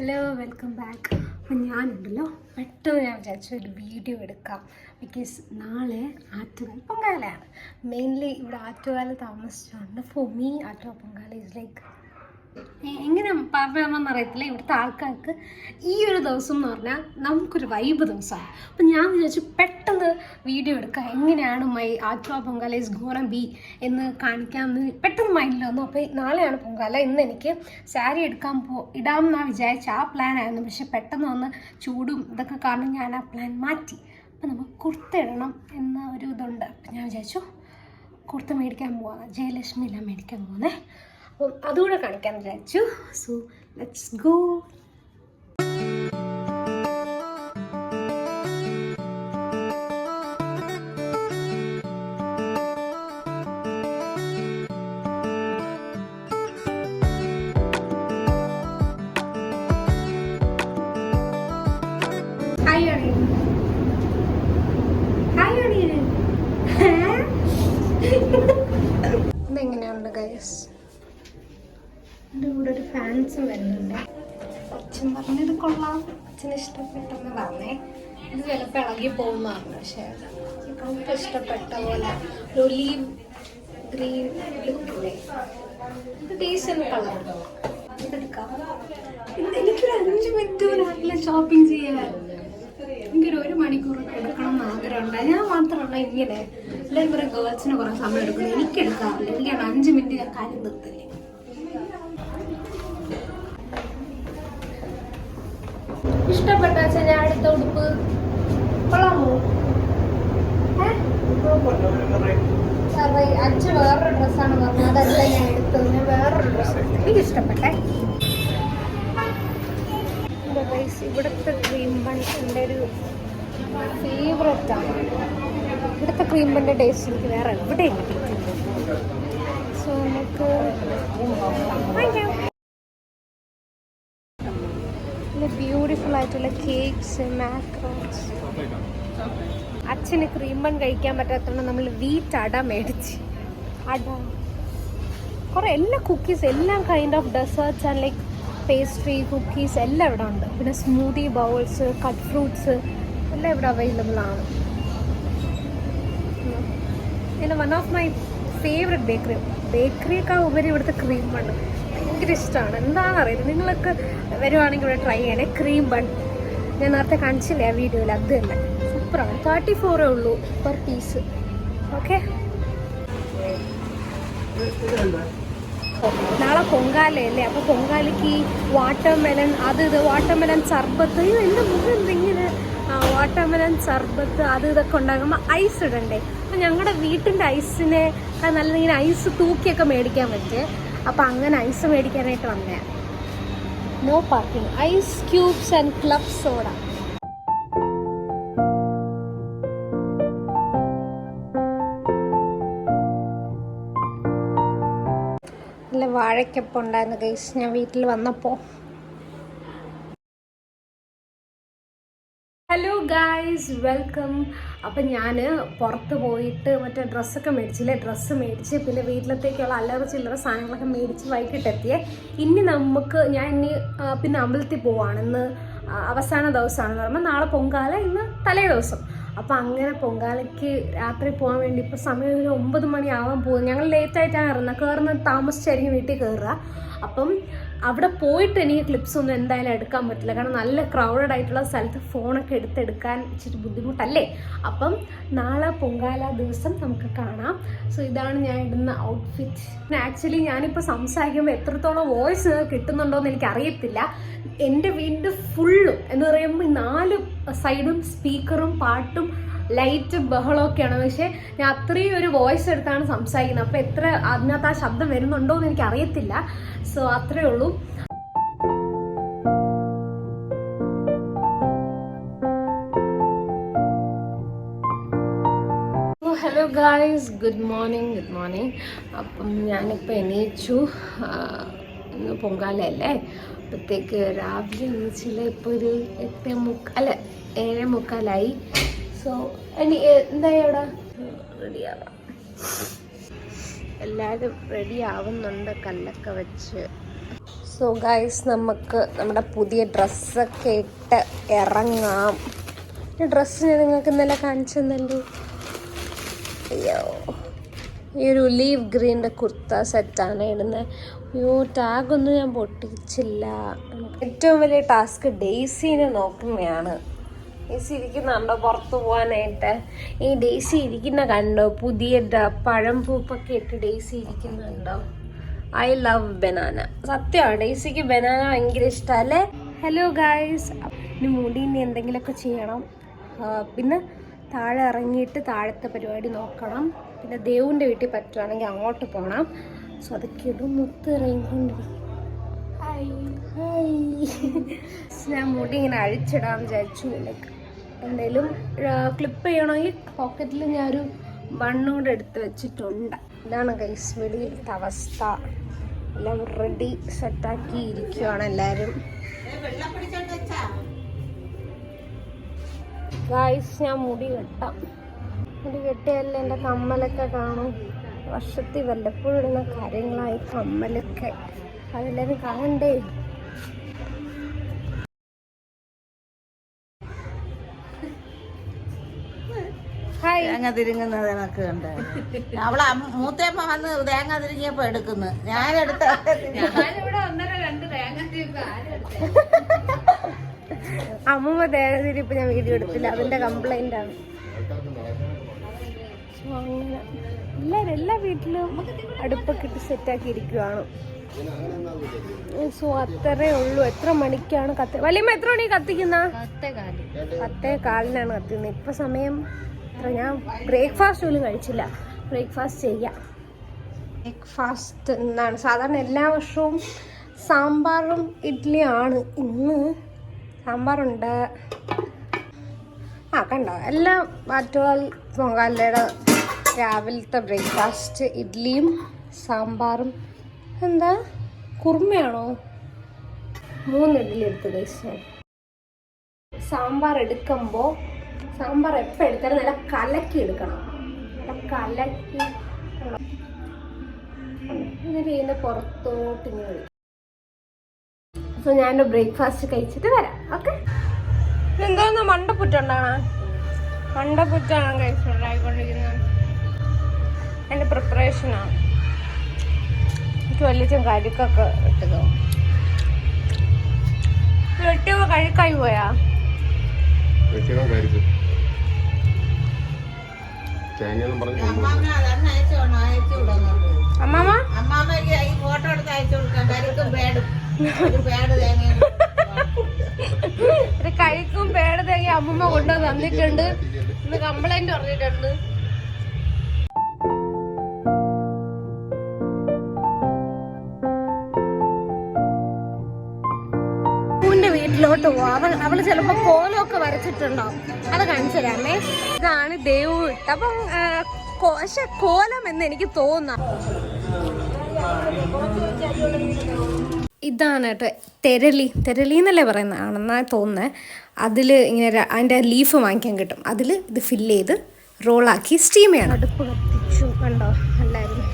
Hello, welcome back. അപ്പം ഞാനുണ്ടല്ലോ പെട്ടെന്ന് ഞാൻ വിചാരിച്ചു ഒരു വീഡിയോ എടുക്കാം. ബിക്കോസ് നാളെ ആറ്റുകാൽ പൊങ്കാലയാണ്. മെയിൻലി ഇവിടെ ആറ്റുകാൽ താമസിച്ചുകൊണ്ട് for me Attukal Pongala is like എങ്ങനെ പറയാമെന്ന് അറിയത്തില്ല. ഇവിടുത്തെ ആൾക്കാർക്ക് ഈ ഒരു ദിവസം എന്ന് പറഞ്ഞാൽ നമുക്കൊരു വൈബ് ദിവസമാണ്. അപ്പം ഞാൻ വിചാരിച്ചു പെട്ടെന്ന് വീഡിയോ എടുക്കാം, എങ്ങനെയാണ് Attukal Pongala is gonna B എന്ന് കാണിക്കാമെന്ന് പെട്ടെന്ന് മൈൻഡിൽ വന്നു. അപ്പോൾ നാളെയാണ് പൊങ്കാല. ഇന്ന് എനിക്ക് സാരി ഇടാമെന്നാണ് വിചാരിച്ച ആ പ്ലാൻ ആയിരുന്നു. പക്ഷെ പെട്ടെന്ന് വന്ന് ചൂടും ഇതൊക്കെ കാരണം ഞാൻ ആ പ്ലാൻ മാറ്റി. അപ്പം നമുക്ക് കുർത്ത ഇടണം എന്ന ഒരു ഇതുണ്ട്. അപ്പം ഞാൻ വിചാരിച്ചു കുർത്ത മേടിക്കാൻ പോവാം, ജയലക്ഷ്മിയിലാണ് മേടിക്കാൻ പോകുന്നത്. അപ്പം അതുകൂടെ കാണിക്കാൻ വിചാരിച്ചു. So let's go. ഇതെങ്ങനെയുണ്ട് ഗൈസ്? എൻ്റെ കൂടെ ഒരു ഫാൻസും വരുന്നുണ്ട്. അച്ഛൻ പറഞ്ഞത് കൊള്ളാം, അച്ഛന് ഇഷ്ടപ്പെട്ടെന്ന് പറഞ്ഞേ. ഇത് ചിലപ്പോൾ ഇളകി പോകുന്നതാണ്, പക്ഷേ നമുക്ക് ഇഷ്ടപ്പെട്ട പോലെ ഒരു ഒലീവ് ഗ്രീൻ ലുക്കില്ലേ, ഇത് ഡീസൻറ്റ് കളർ. ഇതെടുക്കാം. എനിക്കൊരു 5 മിനിറ്റ് നാട്ടിലെ ഷോപ്പിംഗ് ചെയ്യാൻ എനിക്കൊരു മണിക്കൂർ എടുക്കണം എന്ന് ആഗ്രഹമുണ്ട്. ഞാൻ മാത്രമല്ല ഇങ്ങനെ എല്ലാവരും കുറേ ഗേൾസിന് കുറേ സമയം എടുക്കുന്നത്. എനിക്കെടുക്കാറില്ല. എനിക്കാണ് 5 മിനിറ്റ് ഞാൻ കാര്യം നിർത്തില്ലേ. ഇഷ്ടപ്പെട്ട ഞാൻ അടുത്ത ഉടുപ്പ് കൊള്ളാമോ? അച്ഛൻ വേറൊരു ഡ്രസ്സാണ് പറഞ്ഞത്, അതല്ല ഞാൻ എടുത്തത്. ഞാൻ വേറൊരു ഡ്രസ്സ് എടുത്തു, എനിക്ക് ഇഷ്ടപ്പെട്ടെ. ഇവിടുത്തെ ക്രീം ബൺ എൻ്റെ ഒരു ഫേവറേറ്റാണ്. ഇവിടുത്തെ ക്രീം ബണ്ണിൻ്റെ ടേസ്റ്റ് എനിക്ക് വേറെ എവിടെയും കിട്ടിയിട്ടുണ്ട്. സോ നമുക്ക് ബ്യൂട്ടിഫുൾ ആയിട്ടുള്ള കേക്ക്സ്, മാക്രോൺസ്. അച്ഛന് ക്രീം ബൺ കഴിക്കാൻ പറ്റാത്തതുകൊണ്ട് നമ്മൾ വീറ്റ് അട മേടിച്ച് കുറേ എല്ലാ കുക്കീസ്, എല്ലാം kind of desserts and like pastry, cookies എല്ലാം ഇവിടെ ഉണ്ട്. പിന്നെ സ്മൂതി ബൗൾസ്, കട്ട് ഫ്രൂട്ട്സ് എല്ലാം ഇവിടെ അവൈലബിൾ ആണ്. പിന്നെ വൺ ഓഫ് മൈ ഫേവറേറ്റ് ബേക്കറിയൊക്കെ ഉപരി ഇവിടുത്തെ ക്രീം ബൺ ഭയങ്കര ഇഷ്ടമാണ്. എന്താണെന്ന് അറിയില്ല, നിങ്ങളൊക്കെ വരുവാണെങ്കിൽ ഇവിടെ ട്രൈ ചെയ്യണേ. ക്രീം ബൺ ഞാൻ നേരത്തെ കാണിച്ചില്ലേ ആ വീഡിയോയിൽ, അത് തന്നെ സൂപ്പറാണ്. 34 ഉള്ളൂ പെർ പീസ്. ഓക്കെ, നാളെ പൊങ്കാലയല്ലേ, അപ്പോൾ പൊങ്കാലയ്ക്ക് വാട്ടർമെലൺ വാട്ടർമെലൺ സർബത്ത്, എൻ്റെ മുഖം എന്തെങ്കിലും വാട്ടർമെലൺ സർബത്ത് അത് ഇതൊക്കെ ഉണ്ടാകുമ്പോൾ ഐസ് ഇടണ്ടേ. അപ്പം ഞങ്ങളുടെ വീട്ടിൻ്റെ ഐസിനെ നല്ല ഇങ്ങനെ ഐസ് തൂക്കിയൊക്കെ മേടിക്കാൻ പറ്റേ. അപ്പം അങ്ങനെ ഐസ് മേടിക്കാനായിട്ട് വന്നേ. No parking. Ice cubes and club soda. നല്ല വാഴയ്ക്കൊപ്പം ഉണ്ടായിരുന്നു ഗൈസ് ഞാൻ വീട്ടിൽ വന്നപ്പോൾ. Hello guys, welcome. അപ്പം ഞാൻ പുറത്ത് പോയിട്ട് മറ്റേ ഡ്രസ്സൊക്കെ മേടിച്ചില്ലേ, ഡ്രസ്സ് മേടിച്ച് പിന്നെ വീട്ടിലത്തേക്കുള്ള അല്ലറ ചില്ലറ സാധനങ്ങളൊക്കെ മേടിച്ച് വൈകിട്ടെത്തിയേ. ഞാൻ പിന്നെ അമ്പലത്തിൽ പോവാണ്. ഇന്ന് അവസാന ദിവസമാണെന്ന് പറയുമ്പോൾ നാളെ പൊങ്കാല, ഇന്ന് തലേ ദിവസം. അപ്പം അങ്ങനെ പൊങ്കാലയ്ക്ക് രാത്രി പോകാൻ വേണ്ടി ഇപ്പോൾ സമയം ഒരു 9 മണിയാവാൻ പോകും. ഞങ്ങൾ ലേറ്റായിട്ടാണ് കയറുന്നത്, താമസിച്ചായിരിക്കും വീട്ടിൽ കയറുക. അപ്പം അവിടെ പോയിട്ട് എനിക്ക് ക്ലിപ്സ് ഒന്നും എന്തായാലും എടുക്കാൻ പറ്റില്ല, കാരണം നല്ല ക്രൗഡഡ് ആയിട്ടുള്ള സ്ഥലത്ത് ഫോണൊക്കെ എടുക്കാൻ ഇച്ചിരി ബുദ്ധിമുട്ടല്ലേ. അപ്പം നാളെ പൊങ്കാല ദിവസം നമുക്ക് കാണാം. സോ ഇതാണ് ഞാൻ ഇടുന്ന ഔട്ട്ഫിറ്റ്. ആക്ച്വലി ഞാനിപ്പോൾ സംസാരിക്കുമ്പോൾ എത്രത്തോളം വോയിസ് കിട്ടുന്നുണ്ടോ എന്ന് എനിക്കറിയത്തില്ല. എൻ്റെ വീടിൻ്റെ ഫുള്ളും എന്ന് പറയുമ്പോൾ 4 സൈഡും സ്പീക്കറും പാട്ടും ലൈറ്റ് ബഹളമൊക്കെയാണ്. പക്ഷേ ഞാൻ അത്രയും ഒരു വോയിസ് എടുത്താണ് സംസാരിക്കുന്നത്. അപ്പോൾ എത്ര അതിനകത്ത് ആ ശബ്ദം വരുന്നുണ്ടോ എന്ന് എനിക്ക് അറിയത്തില്ല. സോ അത്രേ ഉള്ളൂ. Hello guys, good morning. അപ്പം ഞാനിപ്പോൾ എണീച്ചു. ഇന്ന് പൊങ്കാലയല്ലേ, അപ്പോഴത്തേക്ക് രാവിലെ എണീച്ചില്ല. ഇപ്പോൾ ഒരു 7:45 സോ എന്തായാലും അവിടെ റെഡിയാവാം. എല്ലാവരും റെഡി ആവുന്നുണ്ട് കല്ലൊക്കെ വെച്ച്. സോ ഗൈസ്, നമുക്ക് നമ്മുടെ പുതിയ ഡ്രസ്സൊക്കെ ഇട്ട് ഇറങ്ങാം. ഈ ഡ്രസ്സ് ഞാൻ നിങ്ങൾക്ക് ഇന്നലെ കാണിച്ചെന്നല്ലോ. അയ്യോ, ഈ ഒരു ഒലീവ് ഗ്രീൻ്റെ കുർത്ത സെറ്റാണ് ഇടുന്നത്. അയ്യോ, ടാഗൊന്നും ഞാൻ പൊട്ടിച്ചില്ല. ഏറ്റവും വലിയ ടാസ്ക് ഡെയ്സീനെ നോക്കുന്നതാണ്. ഡെയ്സി ഇരിക്കുന്നുണ്ടോ പുറത്ത് പോകാനായിട്ട്? ഈ ഡെയ്സി ഇരിക്കുന്ന കണ്ടോ? പുതിയ പഴം പൂപ്പൊക്കെ ഇട്ട് ഡെയ്സി ഇരിക്കുന്നുണ്ടോ? I love banana. സത്യമാണ്, ഡെയ്സിക്ക് ബനാന ഭയങ്കര ഇഷ്ടമല്ലേ? ഹലോ ഗായ്സ്, ഇനി മുടി ഇനി എന്തെങ്കിലുമൊക്കെ ചെയ്യണം. പിന്നെ താഴെ ഇറങ്ങിയിട്ട് താഴത്തെ പരിപാടി നോക്കണം. പിന്നെ ദേവുൻ്റെ വീട്ടിൽ പറ്റുവാണെങ്കിൽ അങ്ങോട്ട് പോകണം. സോ അതൊക്കെ ഇടും മുത്ത് ഇറങ്ങിക്കൊണ്ടിരിക്കും. ഞാൻ മുടി ഇങ്ങനെ അഴിച്ചിടാൻ വിചാരിച്ചു. എന്തെങ്കിലും ക്ലിപ്പ് ചെയ്യണമെങ്കിൽ പോക്കറ്റിൽ ഞാനൊരു ബണ്ണൂടെ എടുത്ത് വെച്ചിട്ടുണ്ട്. ഇതാണ് ഗൈസ് വെളിയിലത്തെ അവസ്ഥ. എല്ലാം റെഡി സെറ്റാക്കി ഇരിക്കുവാണ് എല്ലാവരും. ഗൈസ്, ഞാൻ മുടി കെട്ടാം. മുടി കെട്ടിയല്ലേ എൻ്റെ കമ്മലൊക്കെ കാണും. വർഷത്തിൽ വല്ലപ്പോഴും ഇടുന്ന കാര്യങ്ങളായി കമ്മലൊക്കെ. അതെല്ലാവരും കാണണ്ടേ? തേങ്ങ തിരിങ്ങുന്നത് കണക്ക് കണ്ട് അവളെ മൂത്തേമ്മ വന്ന് തേങ്ങ തിരിഞ്ഞപ്പോ എടുക്കുന്നു. ഞാനെടുത്ത അമ്മൂമ്മ തേങ്ങ തിരിപ്പ് ഞാൻ വീഡിയോ എടുത്തില്ല, അതിന്റെ കംപ്ലൈന്റ് ആണ്. അങ്ങനെ എല്ലാ വീട്ടിലും അടുപ്പൊക്കെ ഇട്ട് സെറ്റാക്കി ഇരിക്കുവാണ്. സോ അത്രേ ഉള്ളൂ. എത്ര മണിക്കാണ് വലിയമ്മ എത്ര മണി കത്തിക്കുന്ന? 10:15 കത്തിക്കുന്നത്. ഇപ്പൊ സമയം ഞാൻ ബ്രേക്ക്ഫാസ്റ്റ് പോലും കഴിച്ചില്ല. ബ്രേക്ക്ഫാസ്റ്റ് ചെയ്യാം. ബ്രേക്ക്ഫാസ്റ്റ് എന്താണ്? സാധാരണ എല്ലാ വർഷവും സാമ്പാറും ഇഡ്ഡലിയാണ്. ഇന്ന് സാമ്പാറുണ്ട്. കണ്ടോ, എല്ലാം മാറ്റുവാൽ പൊങ്കാലയുടെ രാവിലത്തെ ബ്രേക്ക്ഫാസ്റ്റ് ഇഡ്ഡലിയും സാമ്പാറും. എന്താ കുറുമയാണോ? 3 ഇഡ്ഡലി എടുത്ത് കഴിച്ചു. സാമ്പാർ എടുക്കുമ്പോൾ സാമ്പാർ എപ്പോൾ എടുത്താലും നല്ല കലക്കി എടുക്കണം. നല്ല കലക്കി എന്നിട്ട് ഇതിൻ്റെ പുറത്തോട്ട് ഇങ്ങനെ വരും. സോ ഞാനൊരു ബ്രേക്ക്ഫാസ്റ്റ് കഴിച്ചിട്ട് വരാം. ഓക്കെ. എന്തോന്ന് മണ്ടപ്പുറ്റുണ്ടാണ്? മണ്ടപ്പുറ്റാണ് കഴിച്ചുണ്ടായിക്കൊണ്ടിരിക്കുന്നത്. എൻ്റെ പ്രിപ്പറേഷനാണ്. എനിക്ക് വലിയ കഴുക്കൊക്കെ ഇട്ടതോ വെട്ടിയൊക്കെ കഴുക്കായി പോയാ? അമ്മാമ്മക്ക് ഈ ഫോട്ടോ എടുത്ത് അയച്ചു കൊടുക്കാം. ഒരു കഴിക്കും പേട് തേങ്ങ അമ്മൂമ്മ കൊണ്ടുവന്ന് തന്നിട്ടുണ്ട്. ഇന്ന് കംപ്ലൈന്റ് പറഞ്ഞിട്ടുണ്ട്. വീട്ടിലോട്ട് പോവാം. അവള് ചിലപ്പോ കോലമൊക്കെ വരച്ചിട്ടുണ്ടാവും. അത് കാണിച്ചു തരാമേ. ഇതാണ് ദേവു ഇട്ട. അപ്പം കോലം എന്ന് എനിക്ക് തോന്നാം. ഇതാണ് കേട്ടോ തെരളി എന്നല്ലേ പറയുന്നതാണെന്നാ തോന്നുന്നത്. അതിൽ ഇങ്ങനെ അതിൻ്റെ ലീഫ് വാങ്ങിക്കാൻ കിട്ടും. അതിൽ ഇത് ഫില്ല് ചെയ്ത് റോളാക്കി സ്റ്റീം ചെയ്യണം. അടുപ്പ് കത്തിച്ചു കണ്ടോ എല്ലാവരും.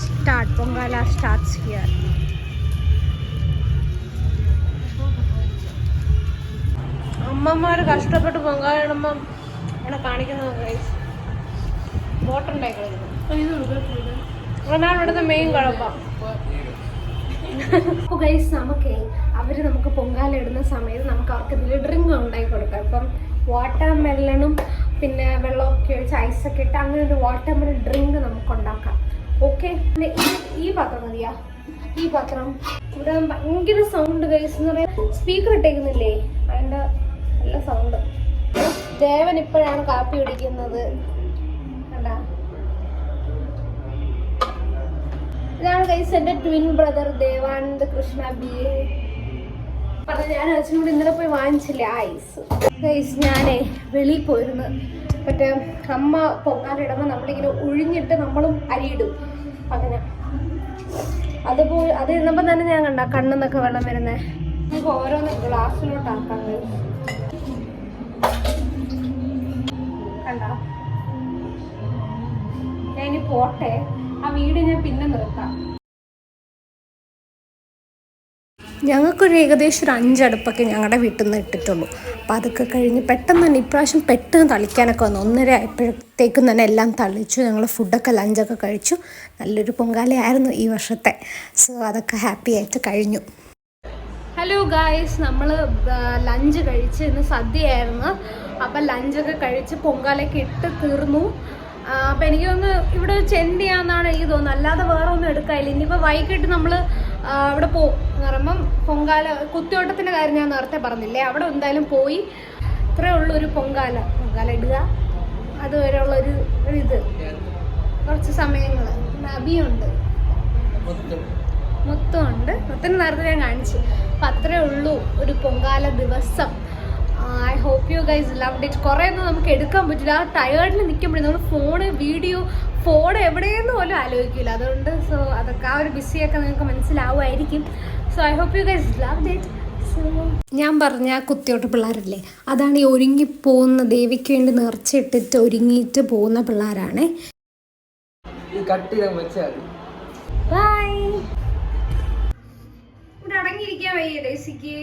Start Pongala starts here. അമ്മമാർ കഷ്ടപ്പെട്ട് പൊങ്കാല ഇടുമ്പം ഇവിടെ കാണിക്കുന്നത് ഗൈസ് ബോട്ടുണ്ടായി കളിക്കുന്നു. അതാണ് ഇവിടുത്തെ മെയിൻ കുഴപ്പം. അപ്പോൾ ഗൈസ്, നമുക്ക് പൊങ്കാല ഇടുന്ന സമയത്ത് നമുക്ക് അവർക്ക് ഇതിൽ ഡ്രിങ്ക് ഉണ്ടാക്കി കൊടുക്കാം. ഇപ്പം വാട്ടർ മെലണും പിന്നെ വെള്ളമൊക്കെ ഒഴിച്ച് ഐസൊക്കെ ഇട്ട് അങ്ങനെ ഒരു വാട്ടർ മെലൺ ഡ്രിങ്ക് നമുക്ക് ഉണ്ടാക്കാം. ഓക്കെ. പിന്നെ ഈ പാത്രം മതിയാ? ഈ പാത്രം ഇവിടെ ഭയങ്കര സൗണ്ട് ഗൈസ്. എന്ന് പറയാൻ സ്പീക്കർ ഇട്ടേക്കുന്നില്ലേ, അതിൻ്റെ നല്ല സൗണ്ട്. ദേവൻ ഇപ്പോഴാണ് കാപ്പി കുടിക്കുന്നത്. കണ്ടാ, ഇതാണ് ഗൈസ് എൻ്റെ twin brother Devanand Krishna BA. പറഞ്ഞ ഞാൻ അച്ഛനും കൂടി ഇന്നലെ പോയി വാങ്ങിച്ചില്ല ഐസ്. ഗൈസ്, ഞാനേ വെളിയിൽ പോയിരുന്നു. മറ്റേ അമ്മ പൊങ്കാല ഇടുമ്പോൾ നമ്മളിങ്ങനെ ഒഴിഞ്ഞിട്ട് നമ്മളും അരിയിടും. അങ്ങനെ അത് ഇരുന്നപ്പോൾ തന്നെ ഞാൻ കണ്ട കണ്ണെന്നൊക്കെ വെള്ളം വരുന്നേ. നമുക്ക് ഓരോന്ന് ഗ്ലാസ്സിലോട്ടാക്കാം. കണ്ട, ഞാനിനി പോട്ടെ. ആ വീഡിയോ ഞാൻ പിന്നെ നിർത്താം. ഞങ്ങൾക്കൊരു ഏകദേശം ഒരു 5 അടുപ്പൊക്കെ ഞങ്ങളുടെ വീട്ടിൽ നിന്ന് ഇട്ടിട്ടുള്ളൂ. അപ്പോൾ അതൊക്കെ കഴിഞ്ഞ് പെട്ടെന്ന് തന്നെ ഇപ്രാവശ്യം പെട്ടെന്ന് തളിക്കാനൊക്കെ വന്നു. 1:30 ആയപ്പോഴത്തേക്കും തന്നെ എല്ലാം തളിച്ചു. ഞങ്ങൾ ഫുഡൊക്കെ ലഞ്ചൊക്കെ കഴിച്ചു. നല്ലൊരു പൊങ്കാലയായിരുന്നു ഈ വർഷത്തെ. സോ അതൊക്കെ ഹാപ്പി ആയിട്ട് കഴിഞ്ഞു. ഹലോ ഗായ്സ്, നമ്മൾ ലഞ്ച് കഴിച്ച് ഇന്ന് സദ്യയായിരുന്നു. അപ്പം ലഞ്ചൊക്കെ കഴിച്ച് പൊങ്കാലയൊക്കെ ഇട്ട് തീർന്നു. അപ്പം എനിക്ക് തോന്നുന്നു ഇവിടെ ചെണ്ട് ചെയ്യാന്നാണ് എനിക്ക് തോന്നുന്നത്, അല്ലാതെ വേറെ ഒന്നും എടുക്കാനില്ല. ഇനിയിപ്പോൾ വൈകിട്ട് നമ്മൾ അവിടെ പോകും എന്ന് പറയുമ്പം പൊങ്കാല കുത്തിയോട്ടത്തിൻ്റെ കാര്യം ഞാൻ നേരത്തെ പറഞ്ഞില്ലേ, അവിടെ എന്തായാലും പോയി ഇത്രയേ ഉള്ളൂ. ഒരു പൊങ്കാല ഇടുക, അതുവരെയുള്ളൊരു ഇത് കുറച്ച് സമയങ്ങൾ. നബിയുണ്ട്, മൊത്തമുണ്ട്, മൊത്തം നേരത്തെ ഞാൻ കാണിച്ചു. അപ്പം അത്രയേ ഉള്ളൂ ഒരു പൊങ്കാല ദിവസം. I hope you guys loved it. കുറേ ഒന്നും നമുക്ക് എടുക്കാൻ പറ്റില്ല, ആ ടയേർഡിൽ നിൽക്കുമ്പോഴേ നമ്മൾ ഫോൺ എവിടെയെന്ന് പോലും ആലോചിക്കില്ല. അതുകൊണ്ട് സോ അതൊക്കെ ആ ഒരു ബിസിയൊക്കെ നിങ്ങൾക്ക് മനസ്സിലാവുമായിരിക്കും. So I hope you guys loved it. So ഞാൻ പറഞ്ഞ കുത്തിയോട്ട് പിള്ളേരല്ലേ, അതാണ് ഈ ഒരുങ്ങിപ്പോകുന്ന ദേവിക്ക് വേണ്ടി നേർച്ചയിട്ടിട്ട് ഒരുങ്ങിയിട്ട് പോകുന്ന പിള്ളേരാണ്. ബൈ. ഇവിടെ അടങ്ങിയിരിക്കാൻ വയ്യ ഡേസിക്ക്.